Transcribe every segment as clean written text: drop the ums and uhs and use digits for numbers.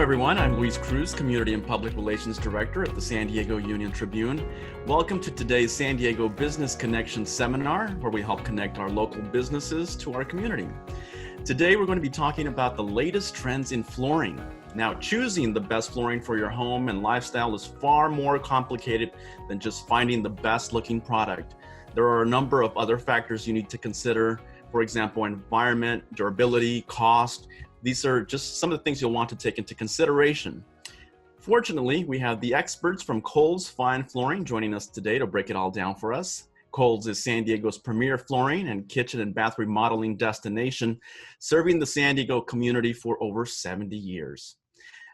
everyone. I'm Luis Cruz, Community and Public Relations Director at the San Diego Union-Tribune. Welcome to today's San Diego Business Connection Seminar, where we help connect our local businesses to our community. Today, we're going to be talking about the latest trends in flooring. Now, choosing the best flooring for your home and lifestyle is far more complicated than just finding the best looking product. There are a number of other factors you need to consider. For example, environment, durability, cost. These are just some of the things you'll want to take into consideration. Fortunately, we have the experts from Kohl's Fine Flooring joining us today to break it all down for us. Kohl's is San Diego's premier flooring and kitchen and bath remodeling destination, serving the San Diego community for over 70 years.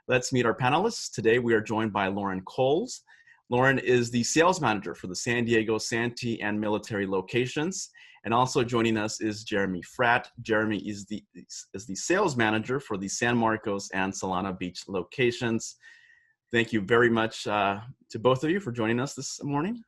Let's meet our panelists. Today, we are joined by Lauren Coles. Lauren is the sales manager for the San Diego, Santee, and military locations. And also joining us is Jeremy Fratt. Jeremy is the sales manager for the San Marcos and Solana Beach locations. Thank you very much to both of you for joining us this morning.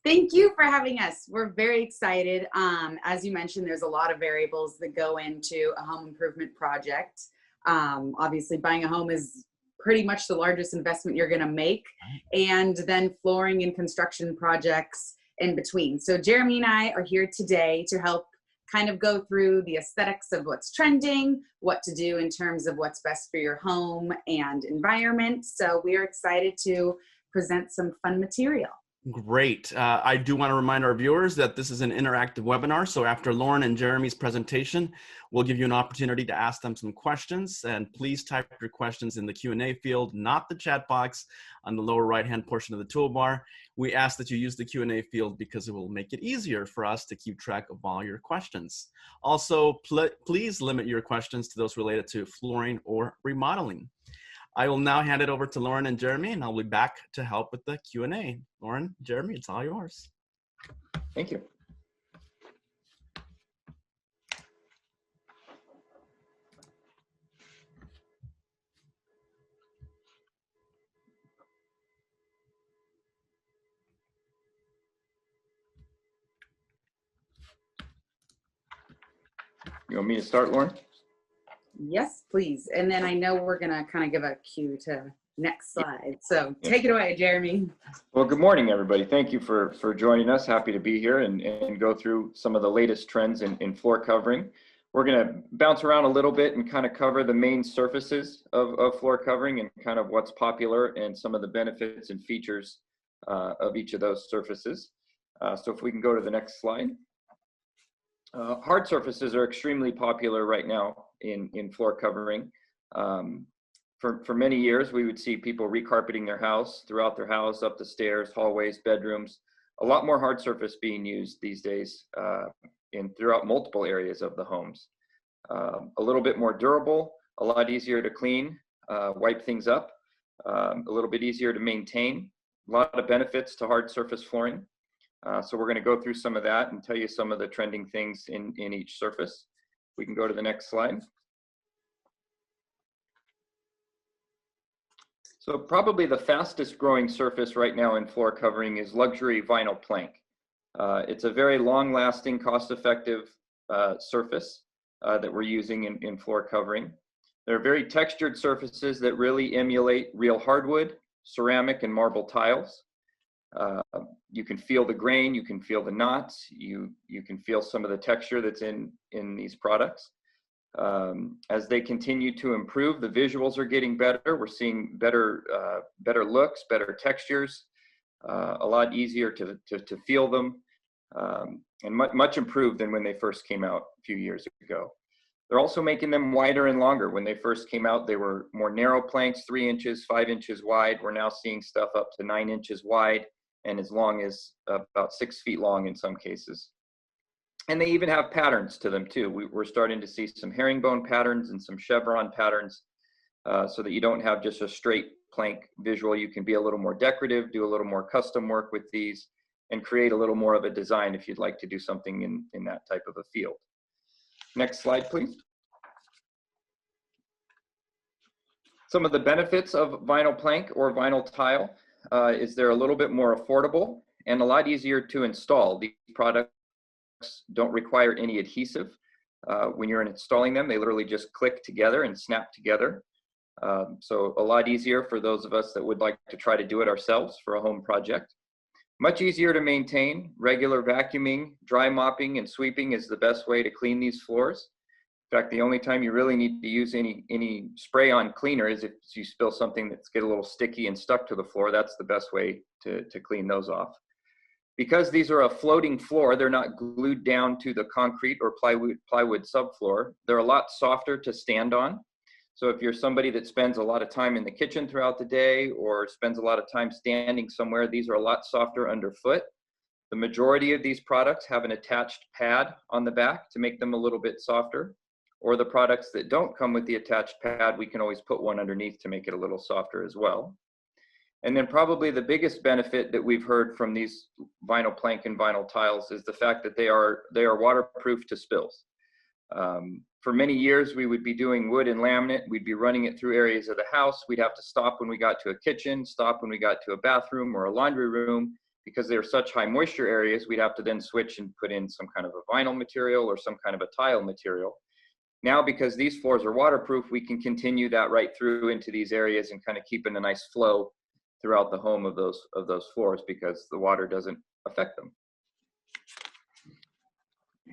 Thank you for having us. We're very excited. As you mentioned, there's a lot of variables that go into a home improvement project. Obviously, buying a home is pretty much the largest investment you're going to make, and then flooring and construction projects in between. So Jeremy and I are here today to help kind of go through the aesthetics of what's trending, what to do in terms of what's best for your home and environment. So we are excited to present some fun material. Great. I do want to remind our viewers that this is an interactive webinar. So after Lauren and Jeremy's presentation, we'll give you an opportunity to ask them some questions. And please type your questions in the Q&A field, not the chat box on the lower right-hand portion of the toolbar. We ask that you use the Q&A field because it will make it easier for us to keep track of all your questions. Also, please limit your questions to those related to flooring or remodeling. I will now hand it over to Lauren and Jeremy, and I'll be back to help with the Q&A. Lauren, Jeremy, it's all yours. Thank you. You want me to start, Lauren? Yes, please. And then I know we're going to kind of give a cue to next slide. So take it away, Jeremy. Well, good morning, everybody. Thank you for joining us. Happy to be here and go through some of the latest trends in floor covering. We're going to bounce around a little bit and kind of cover the main surfaces of floor covering and kind of what's popular and some of the benefits and features of each of those surfaces. So if we can go to the next slide. Hard surfaces are extremely popular right now in floor covering. For many years, we would see people recarpeting their house, throughout their house, up the stairs, hallways, bedrooms. A lot more hard surface being used these days throughout multiple areas of the homes. A little bit more durable, a lot easier to clean, wipe things up, a little bit easier to maintain. A lot of benefits to hard surface flooring. So we're going to go through some of that and tell you some of the trending things in each surface. We can go to the next slide. So probably the fastest growing surface right now in floor covering is luxury vinyl plank. It's a very long lasting, cost effective surface that we're using in floor covering. They're very textured surfaces that really emulate real hardwood, ceramic, and marble tiles. You can feel the grain, you can feel the knots, you can feel some of the texture that's in these products. As they continue to improve, the visuals are getting better. We're seeing better looks, better textures, a lot easier to feel them, and much improved than when they first came out a few years ago. They're also making them wider and longer. When they first came out, they were more narrow planks, 3 inches, 5 inches wide. We're now seeing stuff up to 9 inches wide and as long as about 6 feet long in some cases. And they even have patterns to them too. We're starting to see some herringbone patterns and some chevron patterns so that you don't have just a straight plank visual. You can be a little more decorative, do a little more custom work with these, and create a little more of a design if you'd like to do something in that type of a field. Next slide, please. Some of the benefits of vinyl plank or vinyl tile is they're a little bit more affordable and a lot easier to install. These products don't require any adhesive. When you're installing them, they literally just click together and snap together. So a lot easier for those of us that would like to try to do it ourselves for a home project. Much easier to maintain. Regular vacuuming, dry mopping, and sweeping is the best way to clean these floors. In fact, the only time you really need to use any spray-on cleaner is if you spill something that's get a little sticky and stuck to the floor. That's the best way to clean those off. Because these are a floating floor, they're not glued down to the concrete or plywood subfloor. They're a lot softer to stand on. So if you're somebody that spends a lot of time in the kitchen throughout the day or spends a lot of time standing somewhere, these are a lot softer underfoot. The majority of these products have an attached pad on the back to make them a little bit softer. Or the products that don't come with the attached pad, we can always put one underneath to make it a little softer as well. And then probably the biggest benefit that we've heard from these vinyl plank and vinyl tiles is the fact that they are waterproof to spills. For many years, we would be doing wood and laminate. We'd be running it through areas of the house. We'd have to stop when we got to a kitchen, stop when we got to a bathroom or a laundry room. Because they're such high moisture areas, we'd have to then switch and put in some kind of a vinyl material or some kind of a tile material. Now, because these floors are waterproof, we can continue that right through into these areas and kind of keep in a nice flow throughout the home of those floors because the water doesn't affect them.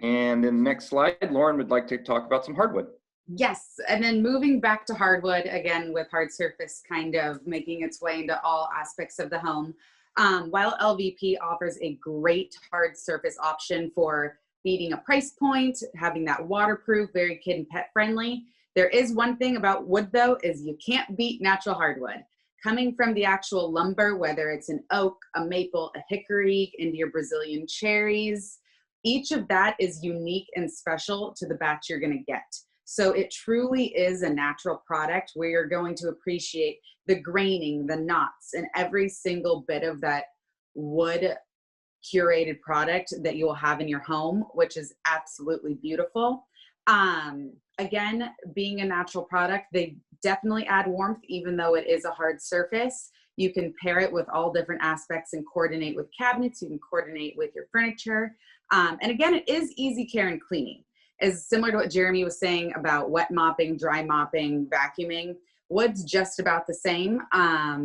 And in the next slide, Lauren would like to talk about some hardwood. Yes, and then moving back to hardwood, again, with hard surface kind of making its way into all aspects of the home. While LVP offers a great hard surface option for beating a price point, having that waterproof, very kid and pet friendly, there is one thing about wood though, is you can't beat natural hardwood. Coming from the actual lumber, whether it's an oak, a maple, a hickory, into your Brazilian cherries, each of that is unique and special to the batch you're gonna get. So it truly is a natural product where you're going to appreciate the graining, the knots, and every single bit of that wood curated product that you will have in your home, which is absolutely beautiful. Again, being a natural product, they definitely add warmth, even though it is a hard surface. You can pair it with all different aspects and coordinate with cabinets. You can coordinate with your furniture. And again, it is easy care and cleaning. Is similar to what Jeremy was saying about wet mopping, dry mopping, vacuuming. Wood's just about the same. I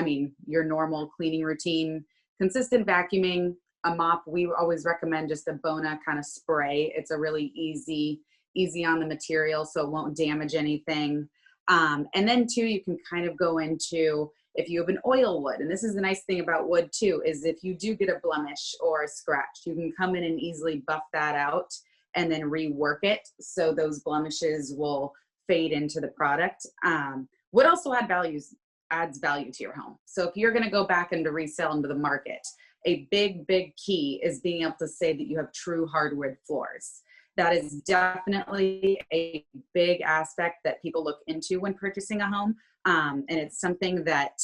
mean, your normal cleaning routine, consistent vacuuming, a mop. We always recommend just a Bona kind of spray. It's a really easy on the material, so it won't damage anything. And then too, you can kind of go into, if you have an oil wood, and this is the nice thing about wood too, is if you do get a blemish or a scratch, you can come in and easily buff that out and then rework it so those blemishes will fade into the product. Wood also adds value to your home. So if you're gonna go back into resell into the market, a big key is being able to say that you have true hardwood floors. That is definitely a big aspect that people look into when purchasing a home. And it's something that,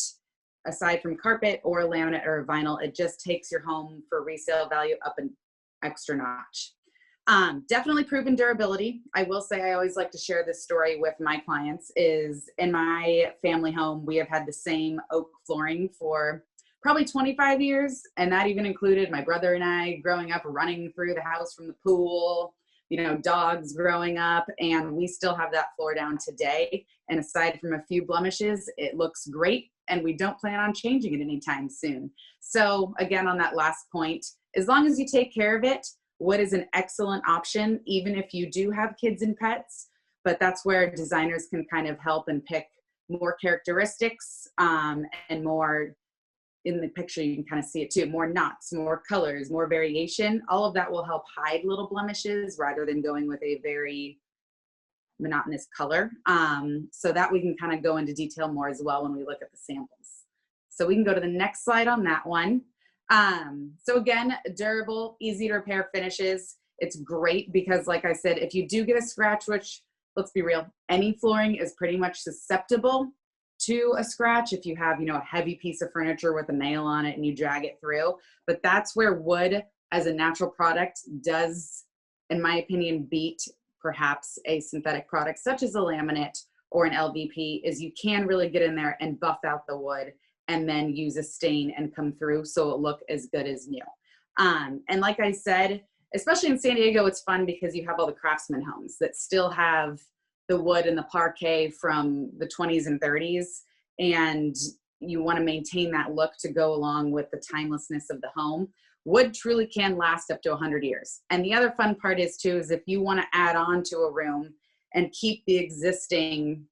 aside from carpet or laminate or vinyl, it just takes your home for resale value up an extra notch. Definitely proven durability. I will say I always like to share this story with my clients is in my family home, we have had the same oak flooring for probably 25 years. And that even included my brother and I growing up, running through the house from the pool, you know, dogs growing up, and we still have that floor down today. And aside from a few blemishes, it looks great. And we don't plan on changing it anytime soon. So again, on that last point, as long as you take care of it, wood is an excellent option, even if you do have kids and pets, but that's where designers can kind of help and pick more characteristics and more, in the picture you can kind of see it too, more knots, more colors, more variation. All of that will help hide little blemishes rather than going with a very monotonous color. So that we can kind of go into detail more as well when we look at the samples. So we can go to the next slide on that one. So again, durable, easy to repair finishes. It's great because, like I said, if you do get a scratch, which, let's be real, any flooring is pretty much susceptible to a scratch if you have, you know, a heavy piece of furniture with a nail on it and you drag it through. But that's where wood as a natural product does, in my opinion, beat perhaps a synthetic product such as a laminate or an LVP, is you can really get in there and buff out the wood and then use a stain and come through so it'll look as good as new. And like I said, especially in San Diego, it's fun because you have all the craftsman homes that still have the wood and the parquet from the 20s and 30s, and you want to maintain that look to go along with the timelessness of the home. Wood truly can last up to 100 years. And the other fun part is too, is if you want to add on to a room and keep the existing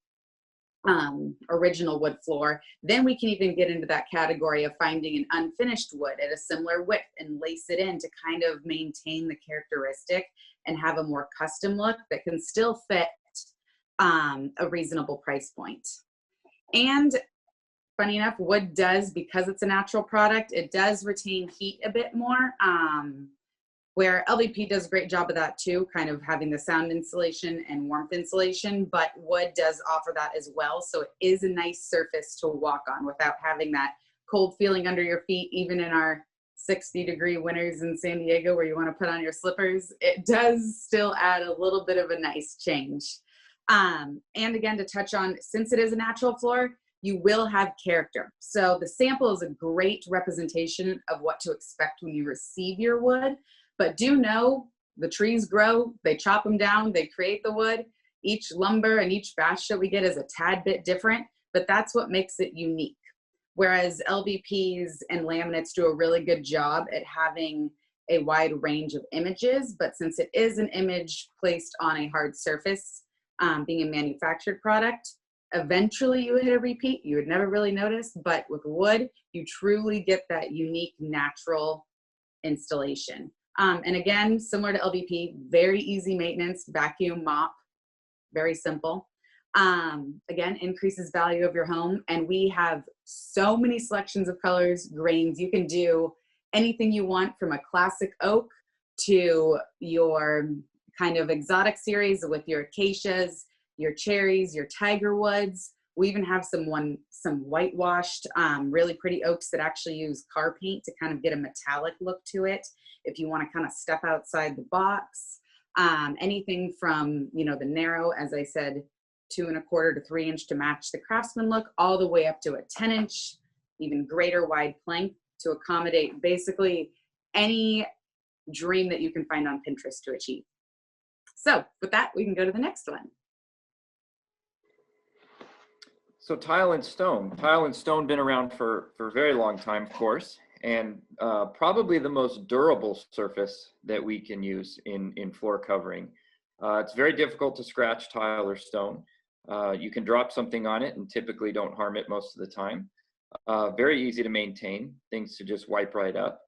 original wood floor, then we can even get into that category of finding an unfinished wood at a similar width and lace it in to kind of maintain the characteristic and have a more custom look that can still fit a reasonable price point. And funny enough, wood does, because it's a natural product, it does retain heat a bit more, where LVP does a great job of that too, kind of having the sound insulation and warmth insulation, but wood does offer that as well. So it is a nice surface to walk on without having that cold feeling under your feet, even in our 60-degree winters in San Diego where you want to put on your slippers. It does still add a little bit of a nice change. And again, to touch on, since it is a natural floor, you will have character. So the sample is a great representation of what to expect when you receive your wood. But do know the trees grow, they chop them down, they create the wood. Each lumber and each batch that we get is a tad bit different, but that's what makes it unique. Whereas LVPs and laminates do a really good job at having a wide range of images, but since it is an image placed on a hard surface, being a manufactured product, eventually you would hit a repeat. You would never really notice, but with wood, you truly get that unique natural installation. And again, similar to LVP, very easy maintenance, vacuum, mop, very simple. Again, increases value of your home. And we have so many selections of colors, grains. You can do anything you want, from a classic oak to your kind of exotic series with your acacias, your cherries, your tiger woods. We even have some whitewashed, really pretty oaks that actually use car paint to kind of get a metallic look to it. If you want to kind of step outside the box, anything from, you know, the narrow, as I said, 2 1/4 to 3 inch to match the craftsman look, all the way up to a 10 inch, even greater wide plank to accommodate basically any dream that you can find on Pinterest to achieve. So with that, we can go to the next one. So tile and stone. Tile and stone been around for a very long time, of course, and probably the most durable surface that we can use in floor covering. It's very difficult to scratch tile or stone. You can drop something on it and typically don't harm it most of the time. Very easy to maintain, things to just wipe right up.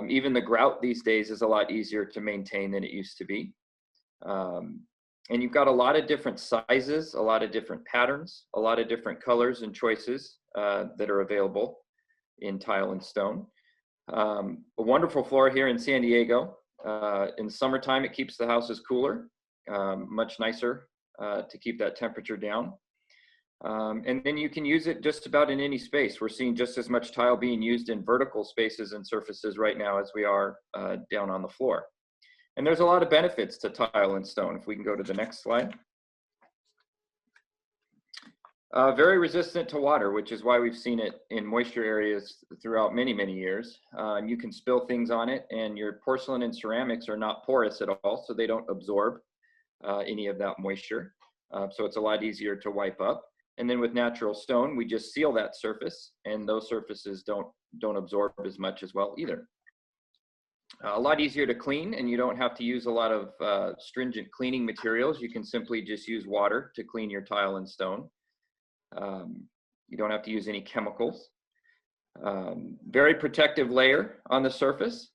Even the grout these days is a lot easier to maintain than it used to be. And you've got a lot of different sizes, a lot of different patterns, a lot of different colors and choices that are available in tile and stone. A wonderful floor here in San Diego. In summertime, it keeps the houses cooler, much nicer to keep that temperature down. And then you can use it just about in any space. We're seeing just as much tile being used in vertical spaces and surfaces right now as we are down on the floor. And there's a lot of benefits to tile and stone. If we can go to the next slide. Very resistant to water, which is why we've seen it in moisture areas throughout many, many years. You can spill things on it, and your porcelain and ceramics are not porous at all, so they don't absorb any of that moisture. So it's a lot easier to wipe up. And then with natural stone, we just seal that surface, and those surfaces don't absorb as much as well either. A lot easier to clean, and you don't have to use a lot of stringent cleaning materials. You can simply just use water to clean your tile and stone. You don't have to use any chemicals. Very protective layer on the surface.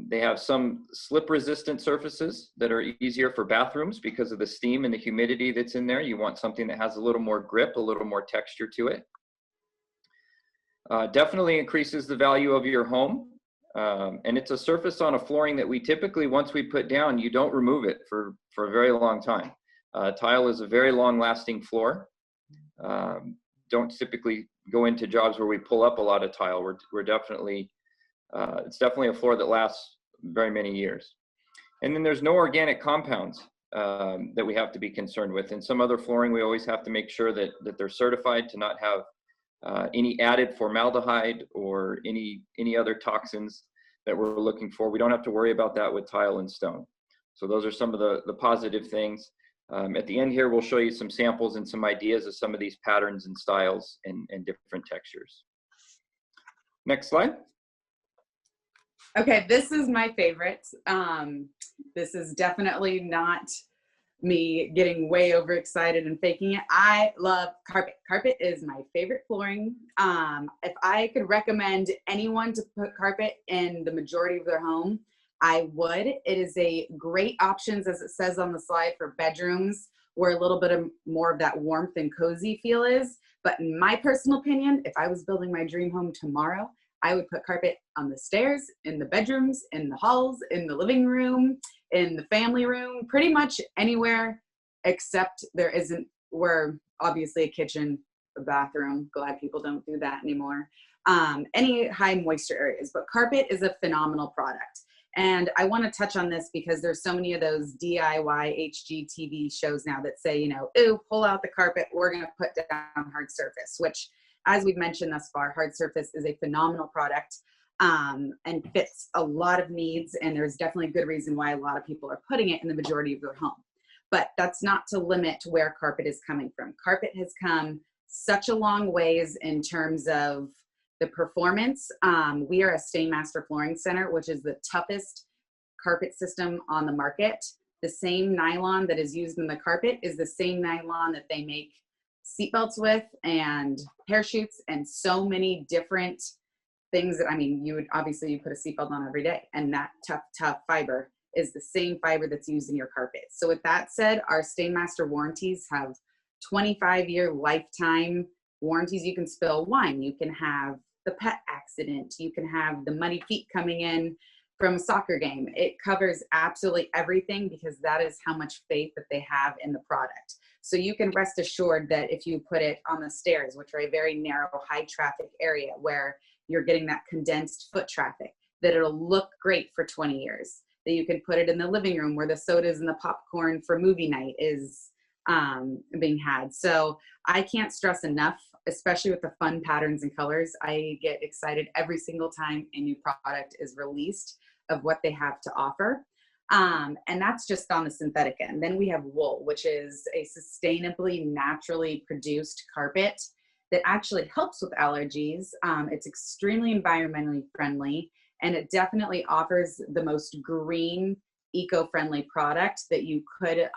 They have some slip resistant surfaces that are easier for bathrooms because of the steam and the humidity that's in there. You want something that has a little more grip, a little more texture to it. Definitely increases the value of your home. And it's a surface on a flooring that we typically, once we put down, you don't remove it for a very long time. Tile is a very long lasting floor. Don't typically go into jobs where we pull up a lot of tile. We're definitely, it's definitely a floor that lasts very many years. And then there's no organic compounds that we have to be concerned with. In some other flooring, we always have to make sure that they're certified to not have any added formaldehyde or any other toxins that we're looking for. We don't have to worry about that with tile and stone. So those are some of the positive things. At the end here, we'll show you some samples and some ideas of some of these patterns and styles and different textures. Next slide. Okay, this is my favorite. This is definitely not me getting way overexcited and faking it. I love carpet. Carpet is my favorite flooring. If I could recommend anyone to put carpet in the majority of their home, I would. It is a great options, as it says on the slide, for bedrooms where a little bit of more of that warmth and cozy feel is. But in my personal opinion, if I was building my dream home tomorrow, I would put carpet on the stairs, in the bedrooms, in the halls, in the living room, in the family room, pretty much anywhere except there isn't, where obviously a kitchen, a bathroom. Glad people don't do that anymore. Any high moisture areas, but carpet is a phenomenal product. And I want to touch on this because there's so many of those DIY HGTV shows now that say, you know, ooh, pull out the carpet, we're going to put down hard surface, which, as we've mentioned thus far, hard surface is a phenomenal product and fits a lot of needs. And there's definitely a good reason why a lot of people are putting it in the majority of their home. But that's not to limit where carpet is coming from. Carpet has come such a long ways in terms of the performance. We are a Stainmaster Flooring Center, which is the toughest carpet system on the market. The same nylon that is used in the carpet is the same nylon that they make seatbelts with and parachutes and so many different things that, I mean, you would obviously you put a seatbelt on every day, and that tough fiber is the same fiber that's used in your carpet. So with that said, our Stainmaster warranties have 25-year lifetime warranties. You can spill wine, you can have the pet accident, you can have the muddy feet coming in from a soccer game. It covers absolutely everything because that is how much faith that they have in the product. So you can rest assured that if you put it on the stairs, which are a very narrow, high traffic area where you're getting that condensed foot traffic, that it'll look great for 20 years. That you can put it in the living room where the sodas and the popcorn for movie night is being had. So I can't stress enough, especially with the fun patterns and colors. I get excited every single time a new product is released of what they have to offer. And that's just on the synthetic end. Then we have wool, which is a sustainably, naturally produced carpet that actually helps with allergies. It's extremely environmentally friendly, and it definitely offers the most green, eco-friendly product that you could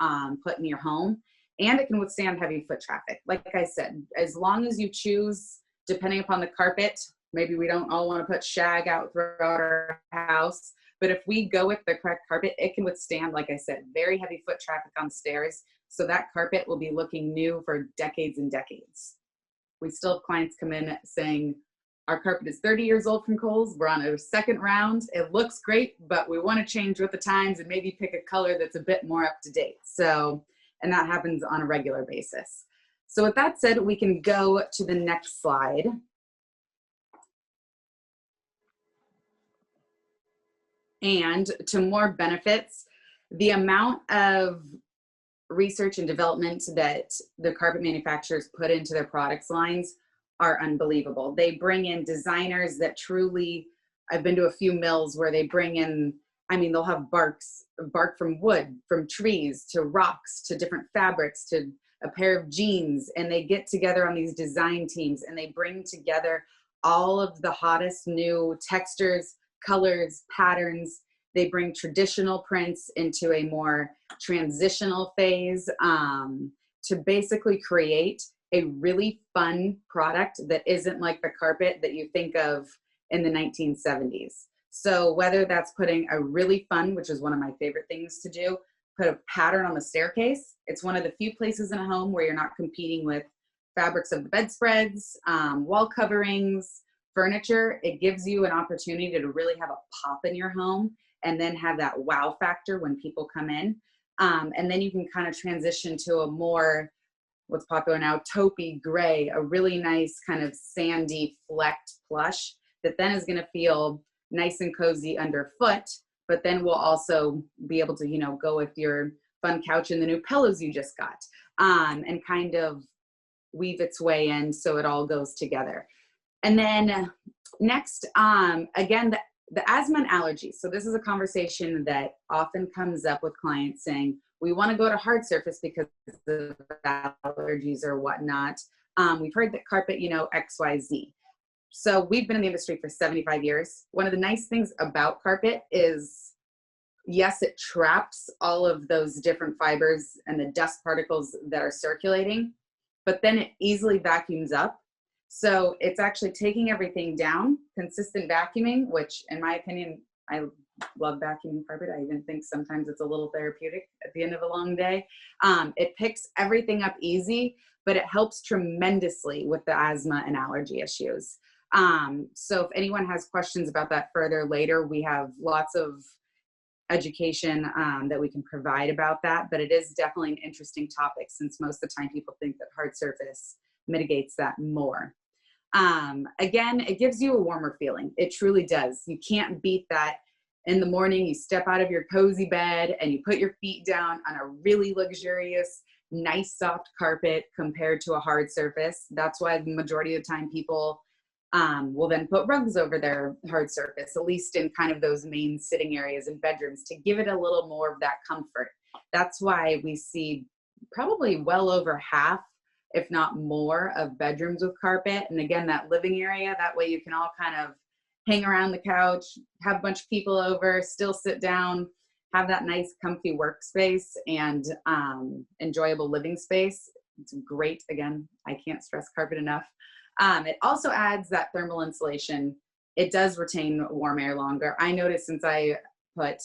put in your home. And it can withstand heavy foot traffic. Like I said, as long as you choose, depending upon the carpet, maybe we don't all want to put shag out throughout our house, but if we go with the correct carpet, it can withstand, like I said, very heavy foot traffic on stairs. So that carpet will be looking new for decades and decades. We still have clients come in saying, our carpet is 30 years old from Kohl's. We're on a second round. It looks great, but we want to change with the times and maybe pick a color that's a bit more up to date. So, and that happens on a regular basis. So with that said, we can go to the next slide. And to more benefits, the amount of research and development that the carpet manufacturers put into their products lines are unbelievable. They bring in designers that truly, I've been to a few mills where they bring in, I mean, they'll have bark from wood, from trees, to rocks, to different fabrics, to a pair of jeans, and they get together on these design teams and they bring together all of the hottest new textures, colors, patterns. They bring traditional prints into a more transitional phase to basically create a really fun product that isn't like the carpet that you think of in the 1970s. So whether that's putting a really fun, which is one of my favorite things to do, put a pattern on the staircase. It's one of the few places in a home where you're not competing with fabrics of the bedspreads, wall coverings, furniture. It gives you an opportunity to really have a pop in your home and then have that wow factor when people come in. And then you can kind of transition to a more, what's popular now, taupey gray, a really nice kind of sandy flecked plush that then is going to feel nice and cozy underfoot, but then we'll also be able to, you know, go with your fun couch and the new pillows you just got, and kind of weave its way in so it all goes together. And then next, again, the asthma and allergies. So this is a conversation that often comes up with clients saying, we want to go to hard surface because of allergies or whatnot. We've heard that carpet, you know, XYZ. So we've been in the industry for 75 years. One of the nice things about carpet is, yes, it traps all of those different fibers and the dust particles that are circulating, but then it easily vacuums up. So it's actually taking everything down, consistent vacuuming, which in my opinion, I love vacuuming carpet. I even think sometimes it's a little therapeutic at the end of a long day. It picks everything up easy, but it helps tremendously with the asthma and allergy issues. So if anyone has questions about that further later, we have lots of education that we can provide about that, but it is definitely an interesting topic since most of the time people think that hard surface mitigates that more. Again, it gives you a warmer feeling. It truly does. You can't beat that. In the morning, you step out of your cozy bed and you put your feet down on a really luxurious, nice soft carpet compared to a hard surface. That's why the majority of the time people will then put rugs over their hard surface, at least in kind of those main sitting areas and bedrooms, to give it a little more of that comfort. That's why we see probably well over half, if not more, of bedrooms with carpet. And again, that living area, that way you can all kind of hang around the couch, have a bunch of people over, still sit down, have that nice comfy workspace and enjoyable living space. It's great. Again, I can't stress carpet enough. It also adds that thermal insulation. It does retain warm air longer. I noticed since I put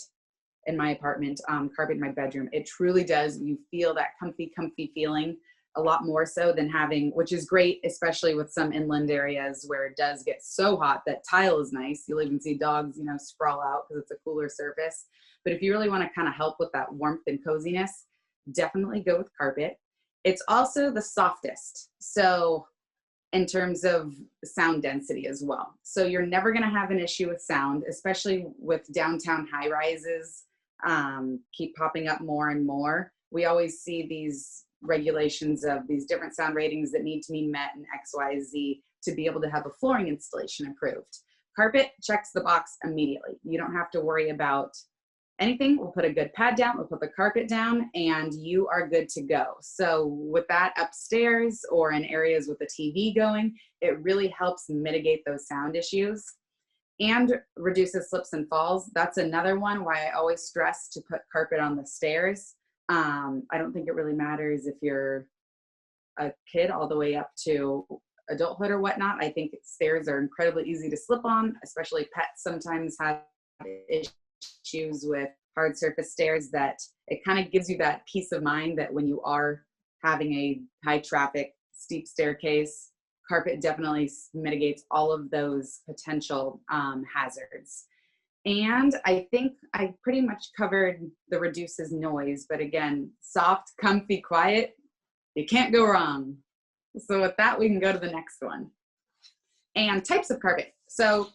in my apartment carpet in my bedroom, it truly does. You feel that comfy feeling a lot more so than having, which is great, especially with some inland areas where it does get so hot that tile is nice. You'll even see dogs, you know, sprawl out because it's a cooler surface. But if you really want to kind of help with that warmth and coziness, definitely go with carpet. It's also the softest. So in terms of sound density as well. So you're never going to have an issue with sound, especially with downtown high rises, keep popping up more and more. We always see these regulations of these different sound ratings that need to be met in XYZ to be able to have a flooring installation approved. Carpet checks the box immediately. You don't have to worry about anything. We'll put a good pad down, we'll put the carpet down, and you are good to go. So with that upstairs or in areas with the TV going, it really helps mitigate those sound issues and reduces slips and falls. That's another one why I always stress to put carpet on the stairs. I don't think it really matters if you're a kid all the way up to adulthood or whatnot. I think stairs are incredibly easy to slip on, especially pets sometimes have issues with hard surface stairs, that it kind of gives you that peace of mind that when you are having a high traffic steep staircase, carpet definitely mitigates all of those potential hazards. And I think I pretty much covered the reduces noise, but again, soft, comfy, quiet, you can't go wrong. So with that, we can go to the next one. And types of carpet. So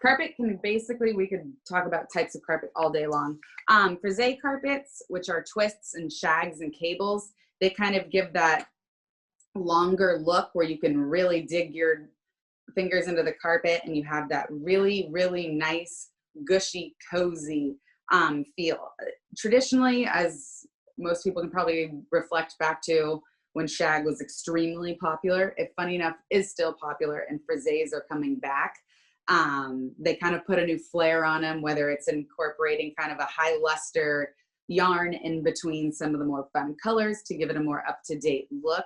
carpet can basically, we could talk about types of carpet all day long. Frisé carpets, which are twists and shags and cables, they kind of give that longer look where you can really dig your fingers into the carpet and you have that really, really nice, gushy, cozy feel. Traditionally, as most people can probably reflect back to when shag was extremely popular, it funny enough is still popular and frisés are coming back. They kind of put a new flair on them, whether it's incorporating kind of a high luster yarn in between some of the more fun colors to give it a more up-to-date look.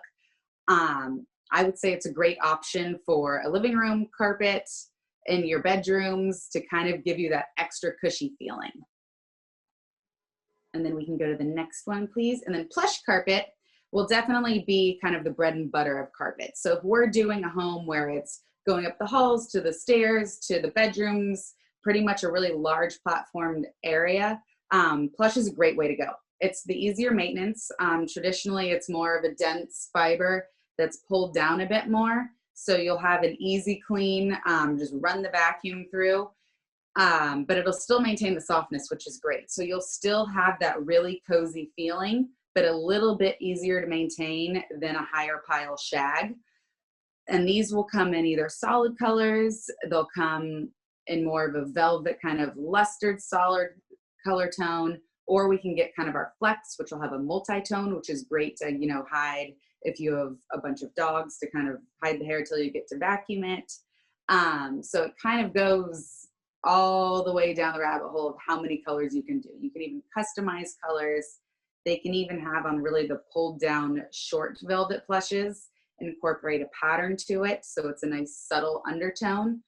I would say it's a great option for a living room carpet in your bedrooms to kind of give you that extra cushy feeling. And then we can go to the next one, please. And then plush carpet will definitely be kind of the bread and butter of carpet. So if we're doing a home where it's going up the halls to the stairs to the bedrooms, pretty much a really large platformed area, plush is a great way to go. It's the easier maintenance. Traditionally, it's more of a dense fiber that's pulled down a bit more. So you'll have an easy clean, just run the vacuum through, but it'll still maintain the softness, which is great. So you'll still have that really cozy feeling, but a little bit easier to maintain than a higher pile shag. And these will come in either solid colors, they'll come in more of a velvet kind of lustered solid color tone, or we can get kind of our flex, which will have a multi-tone, which is great to, you know, hide if you have a bunch of dogs, to kind of hide the hair till you get to vacuum it. So it kind of goes all the way down the rabbit hole of how many colors you can do. You can even customize colors. They can even have on really the pulled down short velvet plushes, incorporate a pattern to it, so it's a nice subtle undertone.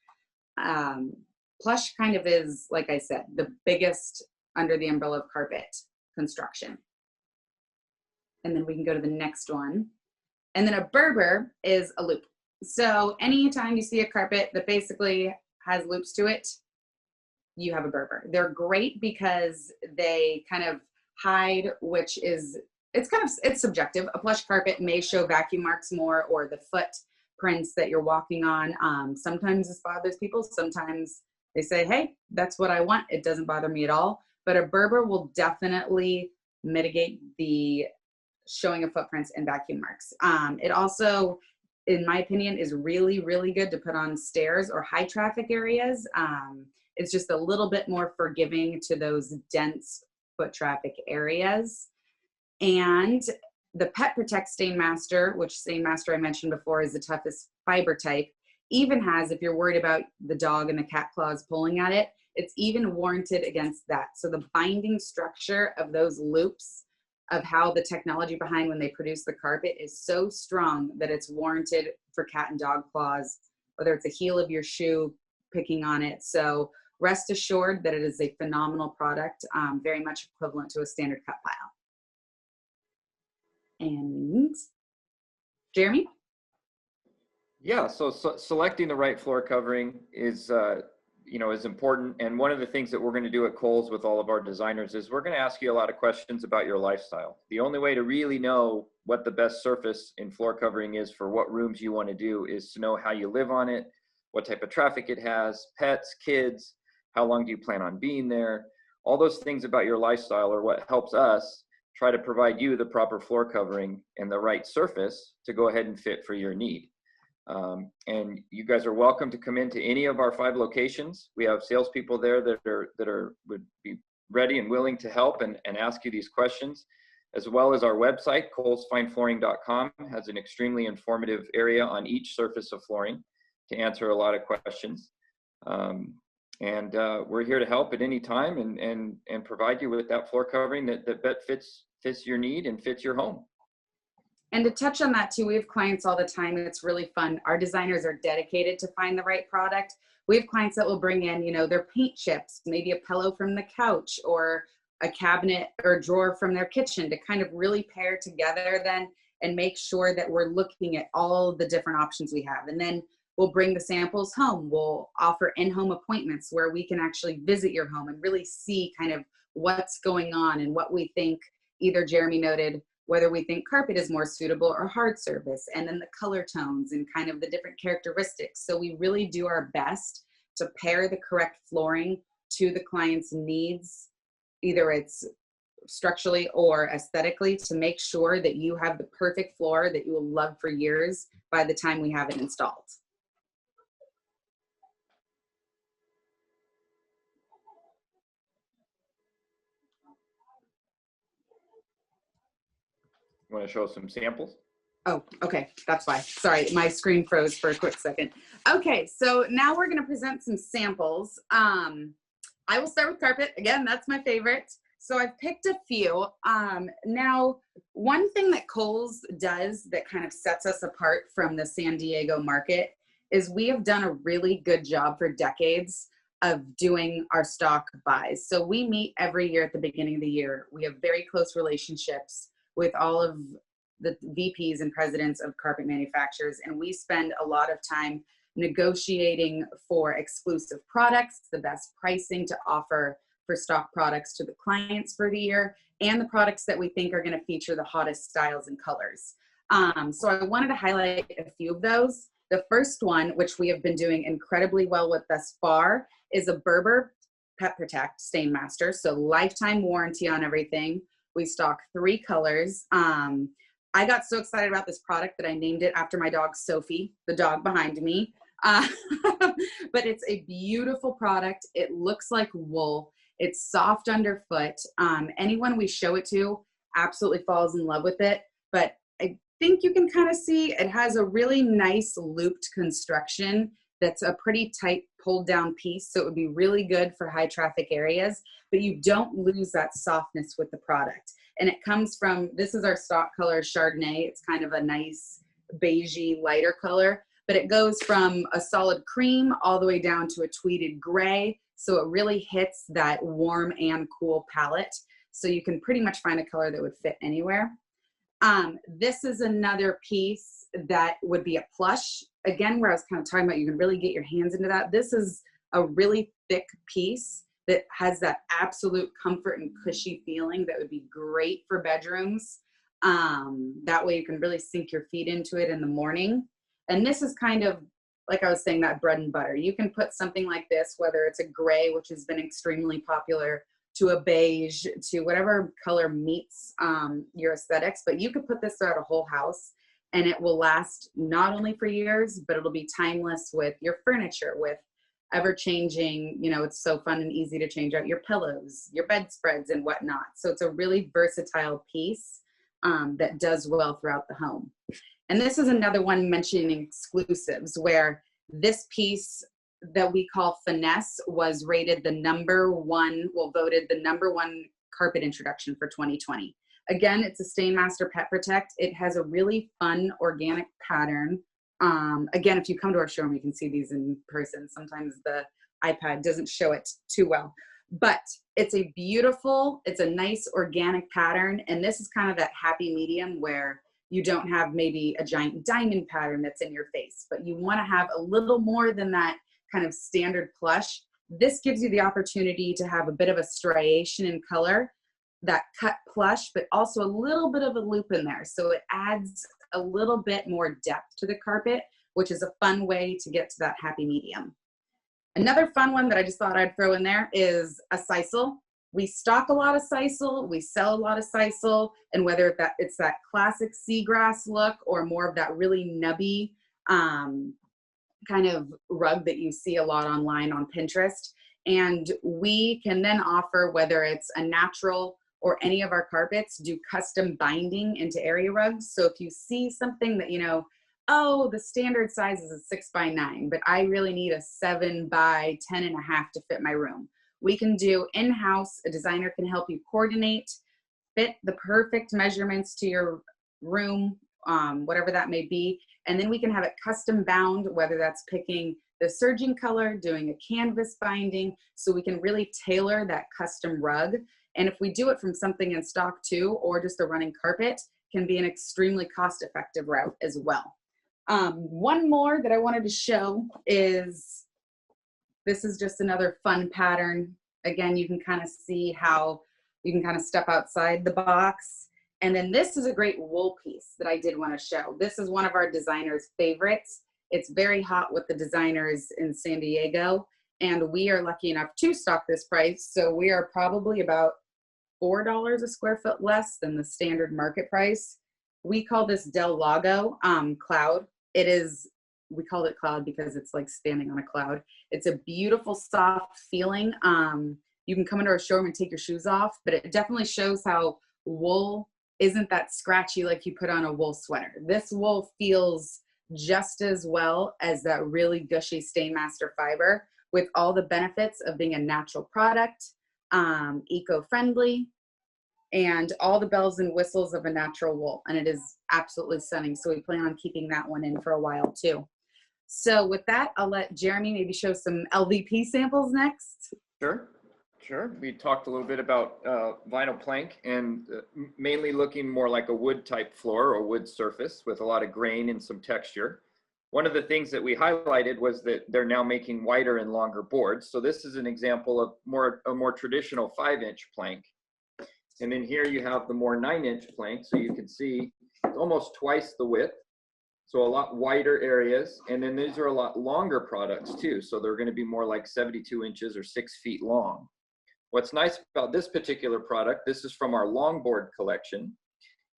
Plush kind of is, like I said, the biggest under the umbrella of carpet construction. And then we can go to the next one. And then a Berber is a loop. So anytime you see a carpet that basically has loops to it, you have a Berber. They're great because they kind of hide, which is, it's subjective. A plush carpet may show vacuum marks more, or the footprints that you're walking on. Sometimes this bothers people. Sometimes they say, hey, that's what I want. It doesn't bother me at all. But a Berber will definitely mitigate the showing of footprints and vacuum marks. It also, in my opinion, is really, really good to put on stairs or high traffic areas. It's just a little bit more forgiving to those dense foot traffic areas. And the Pet Protect Stainmaster, which Stainmaster I mentioned before is the toughest fiber type, even has, if you're worried about the dog and the cat claws pulling at it, it's even warranted against that. So the binding structure of those loops, of how the technology behind when they produce the carpet is so strong that it's warranted for cat and dog claws, whether it's a heel of your shoe picking on it. So rest assured that it is a phenomenal product, very much equivalent to a standard cut pile. And Jeremy? Yeah, so selecting the right floor covering is, is important. And one of the things that we're going to do at Kohl's with all of our designers is we're going to ask you a lot of questions about your lifestyle. The only way to really know what the best surface in floor covering is for what rooms you want to do is to know how you live on it, what type of traffic it has, pets, kids, how long do you plan on being there. All those things about your lifestyle are what helps us try to provide you the proper floor covering and the right surface to go ahead and fit for your need. And you guys are welcome to come into any of our 5 locations. We have salespeople there that would be ready and willing to help and ask you these questions, as well as our website, kohlsfineflooring.com, has an extremely informative area on each surface of flooring to answer a lot of questions. We're here to help at any time and provide you with that floor covering that fits your need and fits your home. And to touch on that too, we have clients all the time, and it's really fun. Our designers are dedicated to find the right product. We have clients that will bring in, their paint chips, maybe a pillow from the couch or a cabinet or drawer from their kitchen to kind of really pair together then and make sure that we're looking at all the different options we have. And then we'll bring the samples home. We'll offer in-home appointments where we can actually visit your home and really see kind of what's going on and what we think, either Jeremy noted, whether we think carpet is more suitable or hard surface, and then the color tones and kind of the different characteristics. So we really do our best to pair the correct flooring to the client's needs, either it's structurally or aesthetically, to make sure that you have the perfect floor that you will love for years by the time we have it installed. Want to show some samples? Oh, okay, that's why. Sorry, my screen froze for a quick second. Okay, so now we're gonna present some samples. I will start with carpet. Again, that's my favorite. So I've picked a few. Now, one thing that Kohl's does that kind of sets us apart from the San Diego market is we have done a really good job for decades of doing our stock buys. So we meet every year at the beginning of the year. We have very close relationships with all of the VPs and presidents of carpet manufacturers. And we spend a lot of time negotiating for exclusive products, the best pricing to offer for stock products to the clients for the year, and the products that we think are gonna feature the hottest styles and colors. So I wanted to highlight a few of those. The first one, which we have been doing incredibly well with thus far, is a Berber Pet Protect Stainmaster. So lifetime warranty on everything. We stock 3 colors. I got so excited about this product that I named it after my dog, Sophie, the dog behind me. But it's a beautiful product. It looks like wool. It's soft underfoot. Anyone we show it to absolutely falls in love with it. But I think you can kind of see it has a really nice looped construction that's a pretty tight pulled down piece. So it would be really good for high traffic areas, but you don't lose that softness with the product. And it comes from, this is our stock color Chardonnay. It's kind of a nice beigey lighter color, but it goes from a solid cream all the way down to a tweeded gray. So it really hits that warm and cool palette. So you can pretty much find a color that would fit anywhere. This is another piece that would be a plush. Again, where I was kind of talking about, you can really get your hands into that. This is a really thick piece that has that absolute comfort and cushy feeling that would be great for bedrooms. That way you can really sink your feet into it in the morning. And this is kind of, like I was saying, that bread and butter. You can put something like this, whether it's a gray, which has been extremely popular, to a beige, to whatever color meets your aesthetics, but you could put this throughout a whole house and it will last not only for years, but it'll be timeless with your furniture, with ever changing, you know, it's so fun and easy to change out your pillows, your bedspreads and whatnot. So it's a really versatile piece that does well throughout the home. And this is another one mentioning exclusives, where this piece that we call Finesse was rated the #1, voted the #1 carpet introduction for 2020. Again, it's a Stainmaster Pet Protect. It has a really fun organic pattern. Again, if you come to our showroom, you can see these in person. Sometimes the iPad doesn't show it too well, but it's a beautiful, it's a nice organic pattern. And this is kind of that happy medium where you don't have maybe a giant diamond pattern that's in your face, but you want to have a little more than that kind of standard plush. This gives you the opportunity to have a bit of a striation in color, that cut plush, but also a little bit of a loop in there. So it adds a little bit more depth to the carpet, which is a fun way to get to that happy medium. Another fun one that I just thought I'd throw in there is a sisal. We stock a lot of sisal, we sell a lot of sisal, and whether it's that classic seagrass look or more of that really nubby kind of rug that you see a lot online on Pinterest. And we can then offer, whether it's a natural or any of our carpets, do custom binding into area rugs. So if you see something that, you know, oh, the standard size is a 6x9, but I really need a 7x10.5 to fit my room. We can do in-house, a designer can help you coordinate, fit the perfect measurements to your room, whatever that may be. And then we can have it custom bound, whether that's picking the serging color, doing a canvas binding, so we can really tailor that custom rug. And if we do it from something in stock too, or just a running carpet, can be an extremely cost-effective route as well. One more that I wanted to show is, this is just another fun pattern. Again, you can kind of see how you can kind of step outside the box. And then this is a great wool piece that I did want to show. This is one of our designers' favorites. It's very hot with the designers in San Diego, and we are lucky enough to stock this price. So we are probably about $4 a square foot less than the standard market price. We call this Del Lago Cloud. It is, we called it Cloud because it's like standing on a cloud. It's a beautiful, soft feeling. You can come into our showroom and take your shoes off, but it definitely shows how wool isn't that scratchy like you put on a wool sweater. This wool feels just as well as that really gushy Stainmaster fiber, with all the benefits of being a natural product, eco-friendly, and all the bells and whistles of a natural wool. And it is absolutely stunning. So we plan on keeping that one in for a while too. So with that, I'll let Jeremy maybe show some LVP samples next. Sure. We talked a little bit about vinyl plank, and mainly looking more like a wood type floor or wood surface with a lot of grain and some texture. One of the things that we highlighted was that they're now making wider and longer boards. So this is an example of a more traditional 5-inch plank. And then here you have the more 9-inch plank. So you can see it's almost twice the width. So a lot wider areas. And then these are a lot longer products too. So they're going to be more like 72 inches or 6 feet long. What's nice about this particular product, this is from our longboard collection.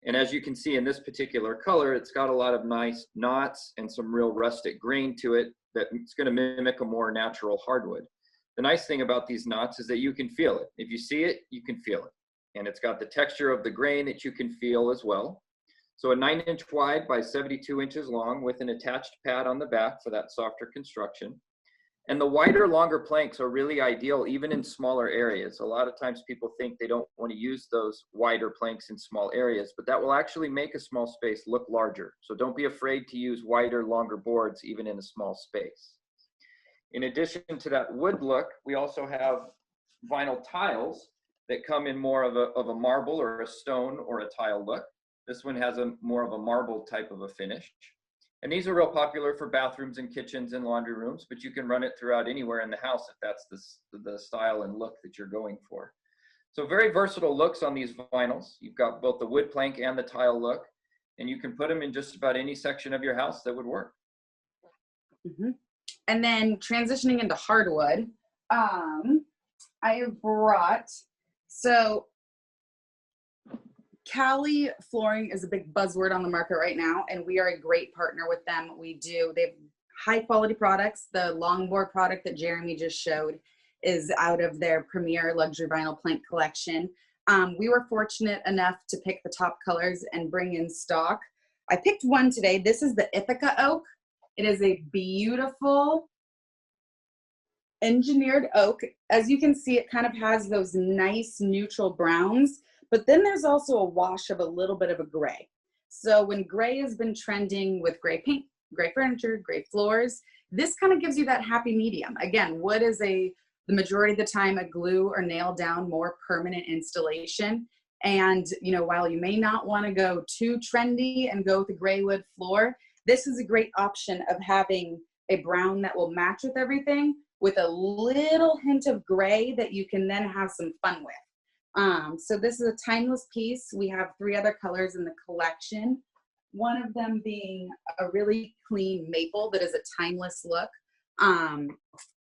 And as you can see in this particular color, it's got a lot of nice knots and some real rustic grain to it that's going to mimic a more natural hardwood. The nice thing about these knots is that you can feel it. If you see it, you can feel it. And it's got the texture of the grain that you can feel as well. So a 9-inch wide by 72 inches long with an attached pad on the back for that softer construction. And the wider, longer planks are really ideal even in smaller areas. A lot of times people think they don't want to use those wider planks in small areas, but that will actually make a small space look larger. So don't be afraid to use wider, longer boards even in a small space. In addition to that wood look, we also have vinyl tiles that come in more of a marble or a stone or a tile look. This one has more of a marble type of a finish. And these are real popular for bathrooms and kitchens and laundry rooms, but you can run it throughout anywhere in the house if that's the style and look that you're going for. So very versatile looks on these vinyls. You've got both the wood plank and the tile look, and you can put them in just about any section of your house that would work. Mm-hmm. And then transitioning into hardwood, I have brought, so Cali Flooring is a big buzzword on the market right now, and we are a great partner with them. They have high quality products. The longboard product that Jeremy just showed is out of their premier luxury vinyl plank collection. We were fortunate enough to pick the top colors and bring in stock. I picked one today. This is the Ithaca oak. It is a beautiful engineered oak. As you can see, it kind of has those nice neutral browns, but then there's also a wash of a little bit of a gray. So when gray has been trending with gray paint, gray furniture, gray floors, this kind of gives you that happy medium. Again, wood is the majority of the time a glue or nail down more permanent installation. And while you may not want to go too trendy and go with a gray wood floor, this is a great option of having a brown that will match with everything with a little hint of gray that you can then have some fun with. So this is a timeless piece. We have 3 other colors in the collection. One of them being a really clean maple that is a timeless look, and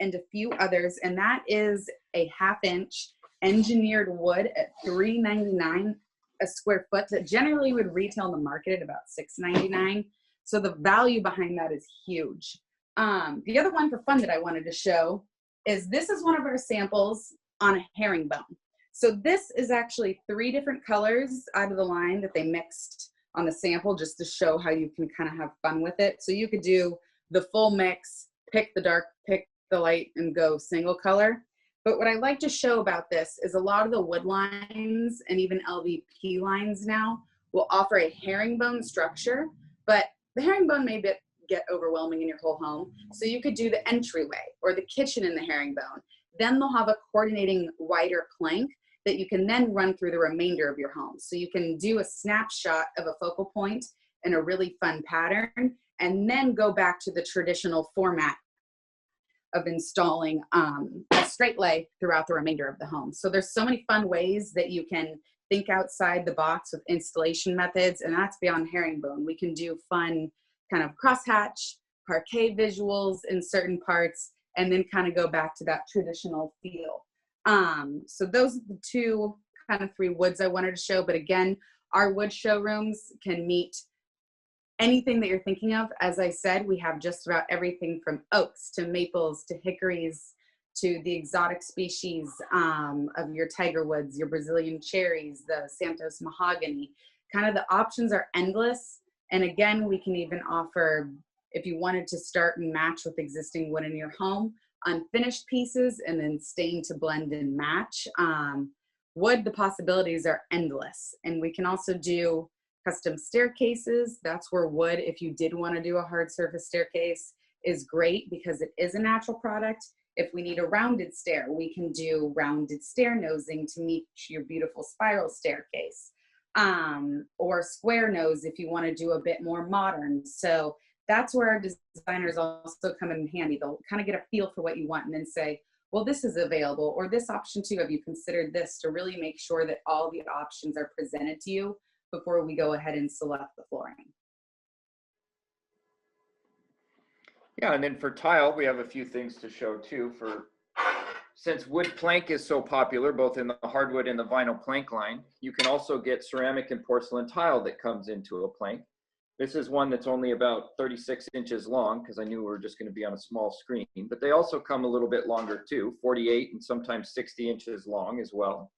a few others. And that is a 1/2-inch engineered wood at $3.99 a square foot that generally would retail in the market at about $6.99. So the value behind that is huge. The other one for fun that I wanted to show is this is one of our samples on a herringbone. So this is actually 3 different colors out of the line that they mixed on the sample just to show how you can kind of have fun with it. So you could do the full mix, pick the dark, pick the light, and go single color. But what I like to show about this is a lot of the wood lines and even LVP lines now will offer a herringbone structure, but the herringbone may get overwhelming in your whole home. So you could do the entryway or the kitchen in the herringbone. Then they'll have a coordinating wider plank that you can then run through the remainder of your home. So you can do a snapshot of a focal point in a really fun pattern, and then go back to the traditional format of installing a straight lay throughout the remainder of the home. So there's so many fun ways that you can think outside the box with installation methods, and that's beyond herringbone. We can do fun kind of crosshatch, parquet visuals in certain parts, and then kind of go back to that traditional feel. So those are the 2 kind of 3 woods I wanted to show. But again, our wood showrooms can meet anything that you're thinking of. As I said, we have just about everything from oaks to maples to hickories to the exotic species of your tiger woods, your Brazilian cherries, the Santos mahogany. Kind of the options are endless. And again, we can even offer, if you wanted to start and match with existing wood in your home, unfinished pieces and then stain to blend and match. Wood, the possibilities are endless. And we can also do custom staircases. That's where wood, if you did want to do a hard surface staircase, is great because it is a natural product. If we need a rounded stair, we can do rounded stair nosing to meet your beautiful spiral staircase. Or square nose if you want to do a bit more modern. So that's where our designers also come in handy. They'll kind of get a feel for what you want and then say, well, this is available, or this option too, have you considered this, to really make sure that all the options are presented to you before we go ahead and select the flooring. Yeah, and then for tile, we have a few things to show too. Since wood plank is so popular, both in the hardwood and the vinyl plank line, you can also get ceramic and porcelain tile that comes into a plank. This is one that's only about 36 inches long because I knew we were just going to be on a small screen, but they also come a little bit longer too, 48 and sometimes 60 inches long as well.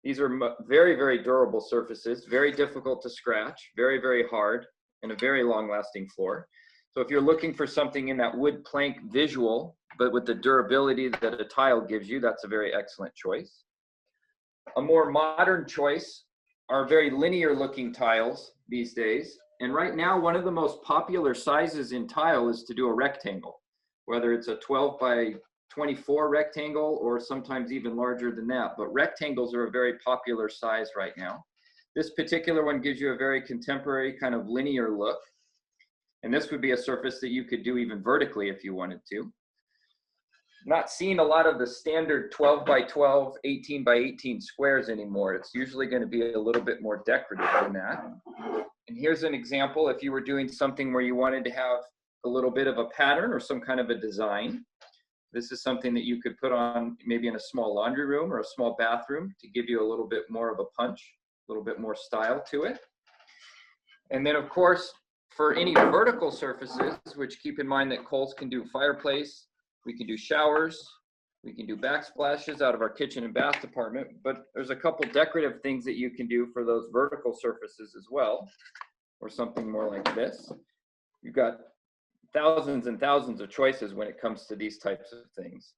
These are very, very durable surfaces, very difficult to scratch, very, very hard, and a very long-lasting floor. So if you're looking for something in that wood plank visual, but with the durability that a tile gives you, that's a very excellent choice. A more modern choice are very linear-looking tiles these days. And right now, one of the most popular sizes in tile is to do a rectangle, whether it's a 12 by 24 rectangle or sometimes even larger than that. But rectangles are a very popular size right now. This particular one gives you a very contemporary kind of linear look. And this would be a surface that you could do even vertically if you wanted to. Not seeing a lot of the standard 12 by 12, 18 by 18 squares anymore. It's usually going to be a little bit more decorative than that. And here's an example if you were doing something where you wanted to have a little bit of a pattern or some kind of a design. This is something that you could put on maybe in a small laundry room or a small bathroom to give you a little bit more of a punch, a little bit more style to it. And then of course, for any vertical surfaces, which keep in mind that Kohl's can do fireplace, we can do showers, we can do backsplashes out of our kitchen and bath department, but there's a couple decorative things that you can do for those vertical surfaces as well, or something more like this. You've got thousands and thousands of choices when it comes to these types of things.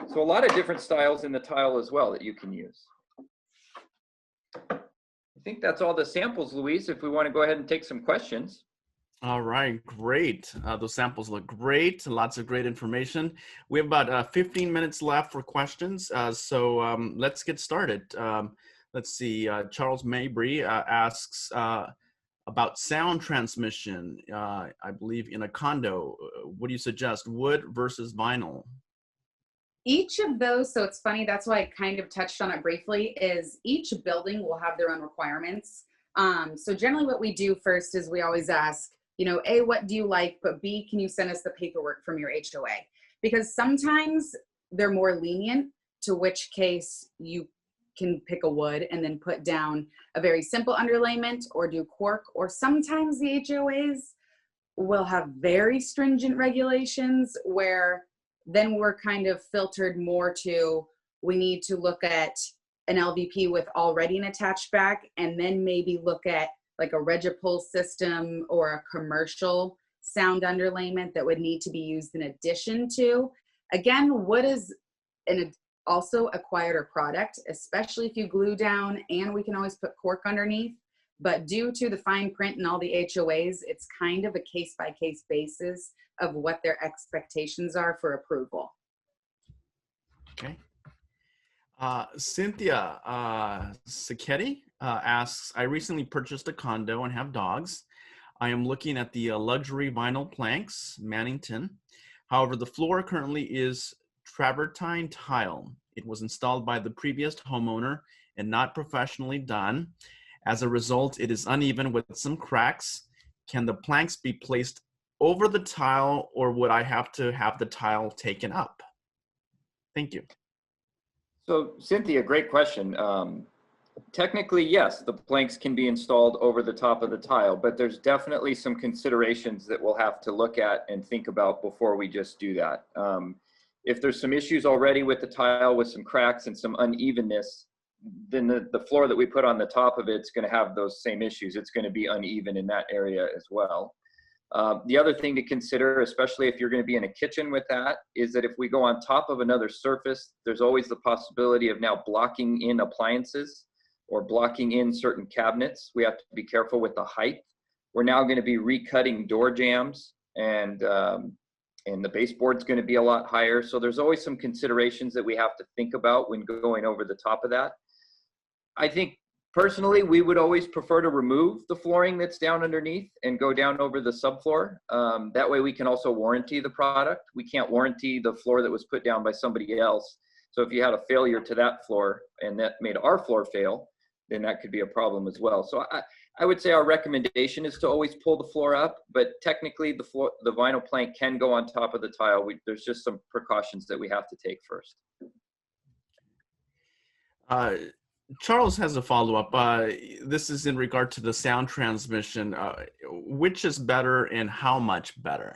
So a lot of different styles in the tile as well that you can use. I think that's all the samples, Luis, if we want to go ahead and take some questions. All right, great. Those samples look great. Lots of great information. We have about 15 minutes left for questions. So let's get started. Let's see. Charles Mabry asks about sound transmission, I believe in a condo. What do you suggest, wood versus vinyl? Each of those, so it's funny, that's why I kind of touched on it briefly, is each building will have their own requirements. So generally what we do first is we always ask, you know, A, what do you like? But B, can you send us the paperwork from your HOA? Because sometimes they're more lenient, to which case you can pick a wood and then put down a very simple underlayment or do cork, or sometimes the HOAs will have very stringent regulations where then we're kind of filtered more to, we need to look at an LVP with already an attached back and then maybe look at like a Regipulse system or a commercial sound underlayment that would need to be used in addition to. Again, wood is also a quieter product, especially if you glue down, and we can always put cork underneath. But due to the fine print and all the HOAs, it's kind of a case-by-case basis of what their expectations are for approval. Okay. Cynthia Sacchetti asks, I recently purchased a condo and have dogs. I am looking at the luxury vinyl planks, Mannington. However, the floor currently is travertine tile. It was installed by the previous homeowner and not professionally done. As a result, it is uneven with some cracks. Can the planks be placed over the tile, or would I have to have the tile taken up? Thank you. So Cynthia, great question. Technically, yes, the planks can be installed over the top of the tile, but there's definitely some considerations that we'll have to look at and think about before we just do that. If there's some issues already with the tile, with some cracks and some unevenness, then the floor that we put on the top of it's going to have those same issues. It's going to be uneven in that area as well. The other thing to consider, especially if you're going to be in a kitchen with that, is that if we go on top of another surface, there's always the possibility of now blocking in appliances or blocking in certain cabinets. We have to be careful with the height. We're now going to be recutting door jambs, and the baseboard's going to be a lot higher. So there's always some considerations that we have to think about when going over the top of that. I think personally, we would always prefer to remove the flooring that's down underneath and go down over the subfloor. That way we can also warranty the product. We can't warranty the floor that was put down by somebody else. So if you had a failure to that floor and that made our floor fail, then that could be a problem as well. So I would say our recommendation is to always pull the floor up, but technically the vinyl plank can go on top of the tile. There's just some precautions that we have to take first. Charles has a follow-up. This is in regard to the sound transmission. Which is better and how much better?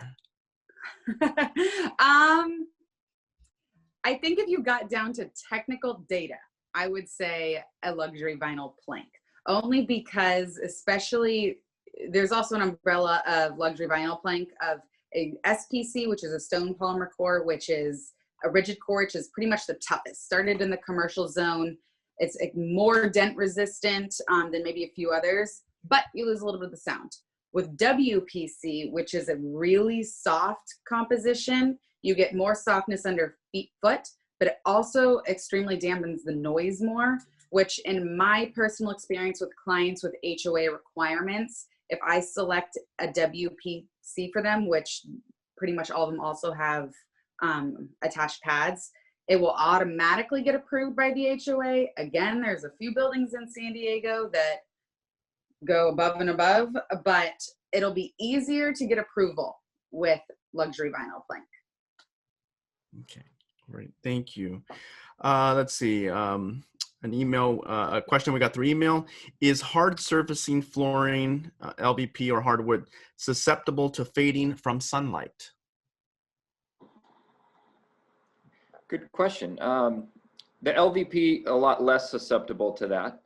I think if you got down to technical data, I would say a luxury vinyl plank, only because especially there's also an umbrella of luxury vinyl plank of a SPC, which is a stone polymer core, which is a rigid core, which is pretty much the toughest. Started in the commercial zone. It's more dent resistant than maybe a few others, but you lose a little bit of the sound. With WPC, which is a really soft composition, you get more softness under foot, but it also extremely dampens the noise more, which in my personal experience with clients with HOA requirements, if I select a WPC for them, which pretty much all of them also have attached pads, it will automatically get approved by the HOA. Again, there's a few buildings in San Diego that go above and above, but it'll be easier to get approval with luxury vinyl plank. Okay, great. Thank you. Let's see. An email, a question we got through email. Is hard surfacing flooring, LVP or hardwood, susceptible to fading from sunlight? Good question. The LVP, a lot less susceptible to that.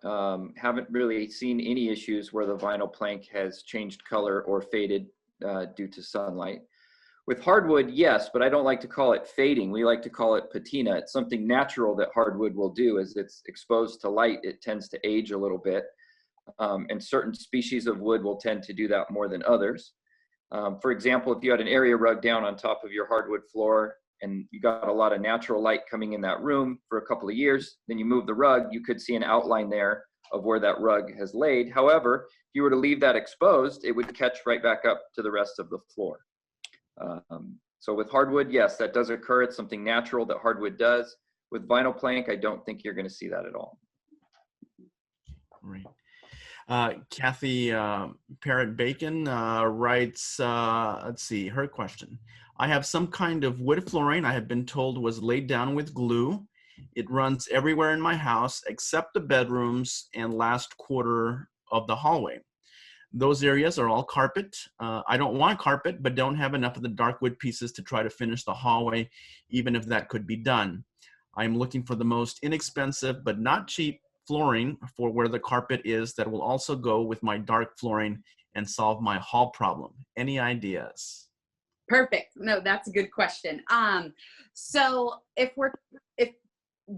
Haven't really seen any issues where the vinyl plank has changed color or faded due to sunlight. With hardwood, yes, but I don't like to call it fading. We like to call it patina. It's something natural that hardwood will do. As it's exposed to light, it tends to age a little bit. And certain species of wood will tend to do that more than others. For example, if you had an area rug down on top of your hardwood floor and you got a lot of natural light coming in that room for a couple of years, then you move the rug, you could see an outline there of where that rug has laid. However, if you were to leave that exposed, it would catch right back up to the rest of the floor. So with hardwood, yes, that does occur. It's something natural that hardwood does. With vinyl plank, I don't think you're going to see that at all. Great. Kathy Parrott Bacon writes, let's see, her question. I have some kind of wood flooring I have been told was laid down with glue. It runs everywhere in my house except the bedrooms and last quarter of the hallway. Those areas are all carpet. I don't want carpet, but don't have enough of the dark wood pieces to try to finish the hallway, even if that could be done. I'm looking for the most inexpensive, but not cheap flooring for where the carpet is that will also go with my dark flooring and solve my hall problem. Any ideas? Perfect. No, that's a good question. So if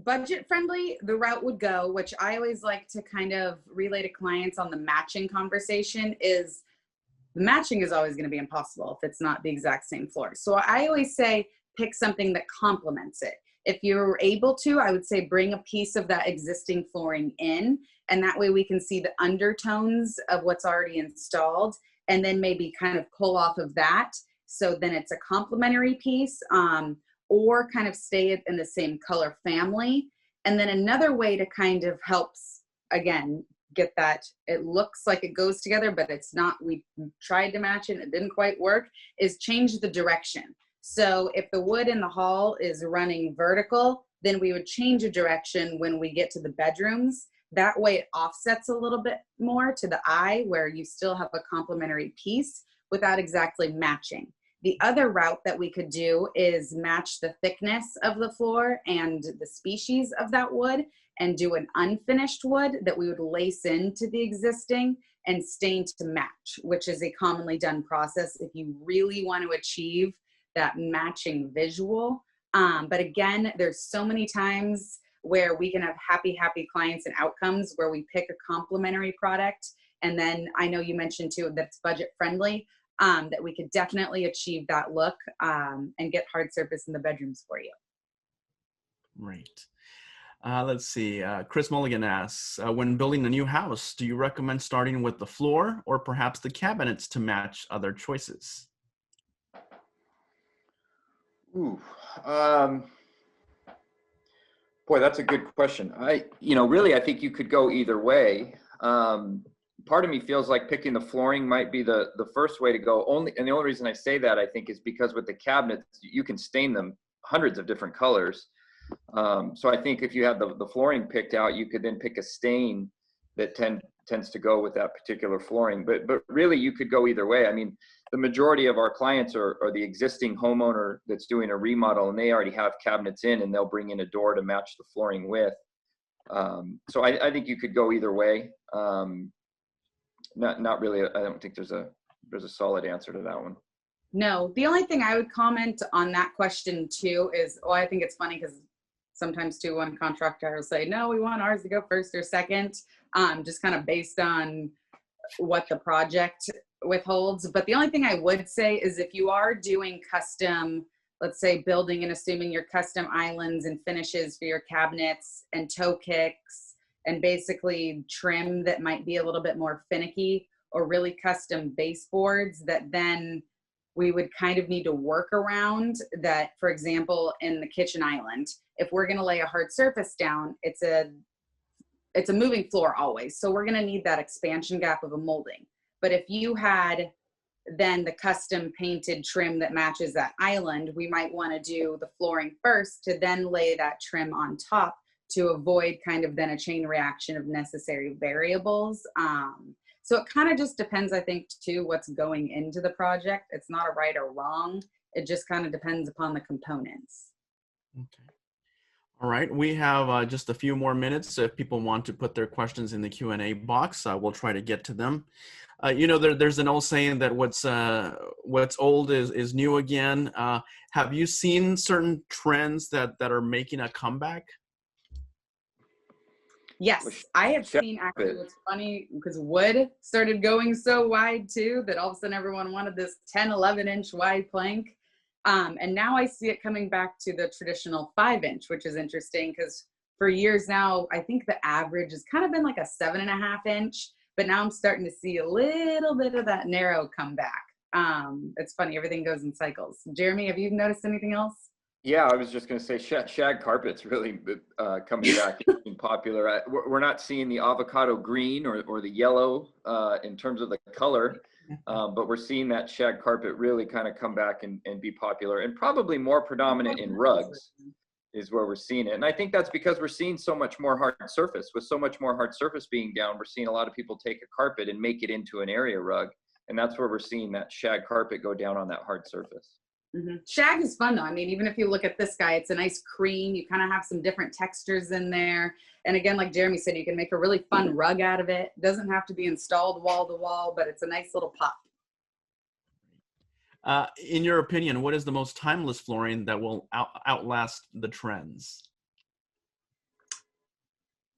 budget friendly, the route would go, which I always like to kind of relay to clients on the matching conversation, is the matching is always going to be impossible if it's not the exact same floor. So I always say pick something that complements it. If you're able to, I would say bring a piece of that existing flooring in, and that way we can see the undertones of what's already installed, and then maybe kind of pull off of that. So then it's a complementary piece. Or kind of stay in the same color family. And then another way to kind of helps, again, get that, it looks like it goes together, but it's not, we tried to match it, it didn't quite work, is change the direction. So if the wood in the hall is running vertical, then we would change a direction when we get to the bedrooms. That way it offsets a little bit more to the eye where you still have a complementary piece without exactly matching. The other route that we could do is match the thickness of the floor and the species of that wood and do an unfinished wood that we would lace into the existing and stain to match, which is a commonly done process if you really want to achieve that matching visual. But again, there's so many times where we can have happy clients and outcomes where we pick a complementary product. And then I know you mentioned too, that's budget friendly. That we could definitely achieve that look and get hard surface in the bedrooms for you. Right. Let's see. Chris Mulligan asks, when building a new house, do you recommend starting with the floor or perhaps the cabinets to match other choices? Ooh, boy, that's a good question. Really, I think you could go either way. Part of me feels like picking the flooring might be the first way to go. And the only reason I say that, I think, is because with the cabinets, you can stain them hundreds of different colors. So I think if you had the flooring picked out, you could then pick a stain that tends to go with that particular flooring. But really, you could go either way. I mean, the majority of our clients are the existing homeowner that's doing a remodel, and they already have cabinets in, and they'll bring in a door to match the flooring with. So I think you could go either way. Not really. I don't think there's a solid answer to that one. No, the only thing I would comment on that question too is, oh, I think it's funny because sometimes too, one contractor will say, no, we want ours to go first or second, just kind of based on what the project withholds. But the only thing I would say is if you are doing custom, let's say building and assuming your custom islands and finishes for your cabinets and toe kicks and basically trim that might be a little bit more finicky, or really custom baseboards that then we would kind of need to work around that. For example, in the kitchen island, if we're going to lay a hard surface down, it's a moving floor always. So we're going to need that expansion gap of a molding. But if you had then the custom painted trim that matches that island, we might want to do the flooring first to then lay that trim on top to avoid kind of then a chain reaction of necessary variables. So it kind of just depends, I think, too, what's going into the project. It's not a right or wrong. It just kind of depends upon the components. Okay. All right. We have just a few more minutes. So if people want to put their questions in the Q&A box, we'll try to get to them. You know, there's an old saying that what's old is new again. Have you seen certain trends that are making a comeback? Yes, I have seen, actually, what's funny, because wood started going so wide too, that all of a sudden everyone wanted this 10, 11 inch wide plank. And now I see it coming back to the traditional 5-inch, which is interesting because for years now, I think the average has kind of been like a 7.5 inch, but now I'm starting to see a little bit of that narrow come back. It's funny, everything goes in cycles. Jeremy, have you noticed anything else? Yeah, I was just going to say shag carpet's really coming back and popular. We're not seeing the avocado green or the yellow in terms of the color, but we're seeing that shag carpet really kind of come back and be popular, and probably more predominant in rugs is where we're seeing it. And I think that's because we're seeing so much more hard surface. With so much more hard surface being down, we're seeing a lot of people take a carpet and make it into an area rug. And that's where we're seeing that shag carpet go down on that hard surface. Mm-hmm. Shag is fun though. I mean, even if you look at this guy, it's a nice cream. You kind of have some different textures in there. And again, like Jeremy said, you can make a really fun rug out of it. It doesn't have to be installed wall to wall, but it's a nice little pop. In your opinion, what is the most timeless flooring that will outlast the trends?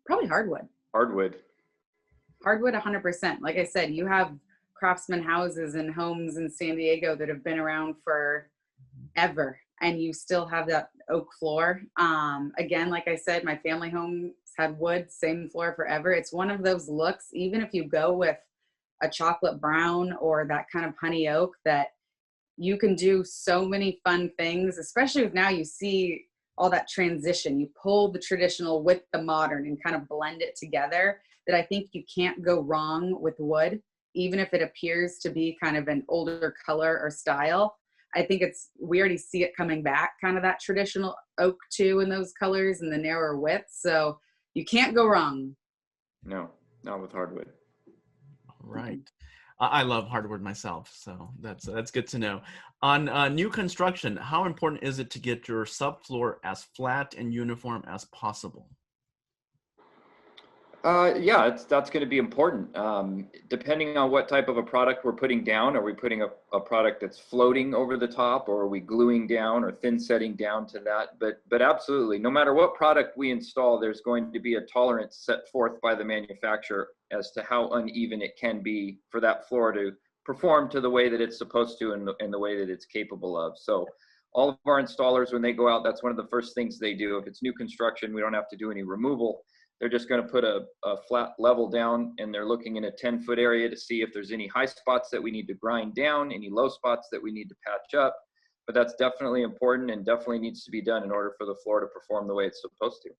Probably hardwood. Hardwood. Hardwood, 100%. Like I said, you have craftsman houses and homes in San Diego that have been around for ever, and you still have that oak floor. Again, like I said, my family homes had wood, same floor forever. It's one of those looks, even if you go with a chocolate brown or that kind of honey oak, that you can do so many fun things, especially if now you see all that transition. You pull the traditional with the modern and kind of blend it together, that I think you can't go wrong with wood, even if it appears to be kind of an older color or style. I think we already see it coming back, kind of that traditional oak too in those colors and the narrower width. So you can't go wrong. No, not with hardwood. Right. I love hardwood myself, so that's good to know. On new construction, how important is it to get your subfloor as flat and uniform as possible? Yeah, that's going to be important. Depending on what type of a product we're putting down, are we putting a product that's floating over the top, or are we gluing down or thin setting down to that? But absolutely, no matter what product we install, there's going to be a tolerance set forth by the manufacturer as to how uneven it can be for that floor to perform to the way that it's supposed to and the way that it's capable of. So all of our installers, when they go out, that's one of the first things they do. If it's new construction, we don't have to do any removal. They're just going to put a flat level down, and they're looking in a 10-foot area to see if there's any high spots that we need to grind down, any low spots that we need to patch up. But that's definitely important and definitely needs to be done in order for the floor to perform the way it's supposed to.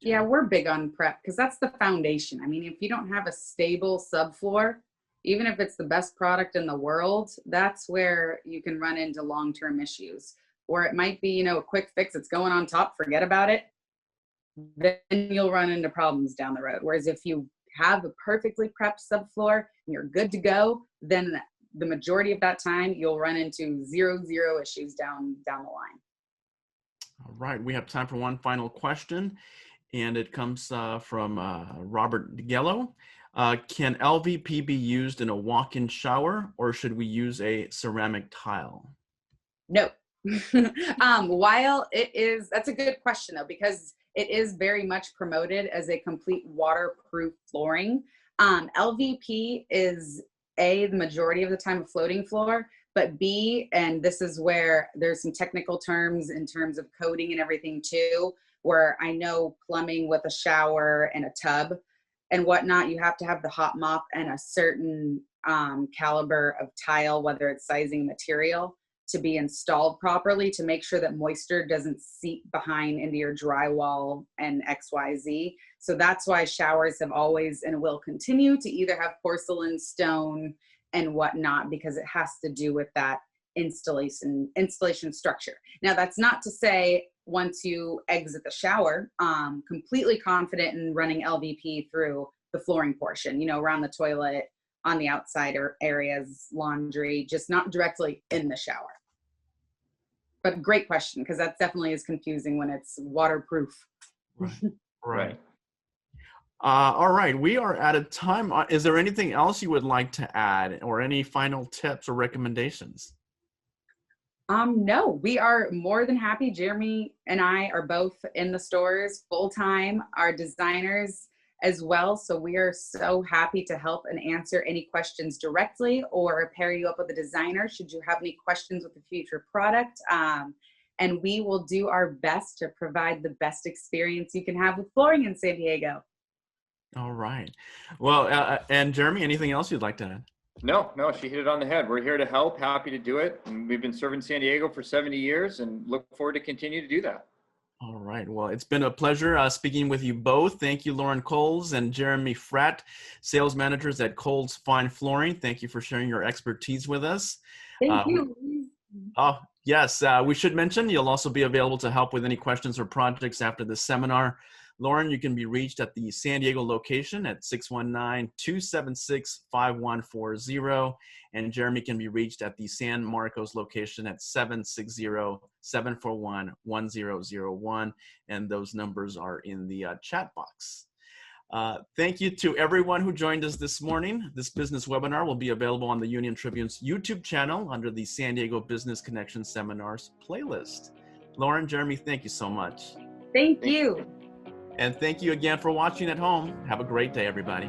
Yeah, we're big on prep because that's the foundation. I mean, if you don't have a stable subfloor, even if it's the best product in the world, that's where you can run into long-term issues. or it might be, a quick fix that's going on top, forget about it, then you'll run into problems down the road. Whereas if you have a perfectly prepped subfloor and you're good to go, then the majority of that time you'll run into zero issues down the line. All right, we have time for one final question, and it comes from Robert DeGello. Can LVP be used in a walk-in shower, or should we use a ceramic tile? No. While that's a good question though, because it is very much promoted as a complete waterproof flooring. LVP is the majority of the time a floating floor, but B, and this is where there's some technical terms in terms of coding and everything too, where I know plumbing with a shower and a tub and whatnot, you have to have the hot mop and a certain caliber of tile, whether it's sizing material, to be installed properly to make sure that moisture doesn't seep behind into your drywall and XYZ. So that's why showers have always and will continue to either have porcelain, stone, and whatnot, because it has to do with that installation structure. Now, that's not to say once you exit the shower, completely confident in running LVP through the flooring portion, around the toilet, on the outside areas, laundry, just not directly in the shower. But great question, because that definitely is confusing when it's waterproof. Right. All right, we are out of time. Is there anything else you would like to add, or any final tips or recommendations? No, we are more than happy. Jeremy and I are both in the stores full-time, our designers as well. So we are so happy to help and answer any questions directly or pair you up with a designer should you have any questions with the future product. And we will do our best to provide the best experience you can have with flooring in San Diego. All right. Well, and Jeremy, anything else you'd like to add? No, she hit it on the head. We're here to help, happy to do it. And we've been serving San Diego for 70 years and look forward to continue to do that. All right. Well, it's been a pleasure speaking with you both. Thank you, Lauren Coles and Jeremy Fratt, sales managers at Coles Fine Flooring. Thank you for sharing your expertise with us. Thank you. Oh, yes. We should mention you'll also be available to help with any questions or projects after the seminar. Lauren, you can be reached at the San Diego location at 619-276-5140. And Jeremy can be reached at the San Marcos location at 760-741-1001. And those numbers are in the chat box. Thank you to everyone who joined us this morning. This business webinar will be available on the Union-Tribune's YouTube channel under the San Diego Business Connection Seminars playlist. Lauren, Jeremy, thank you so much. Thank you. And thank you again for watching at home. Have a great day, everybody.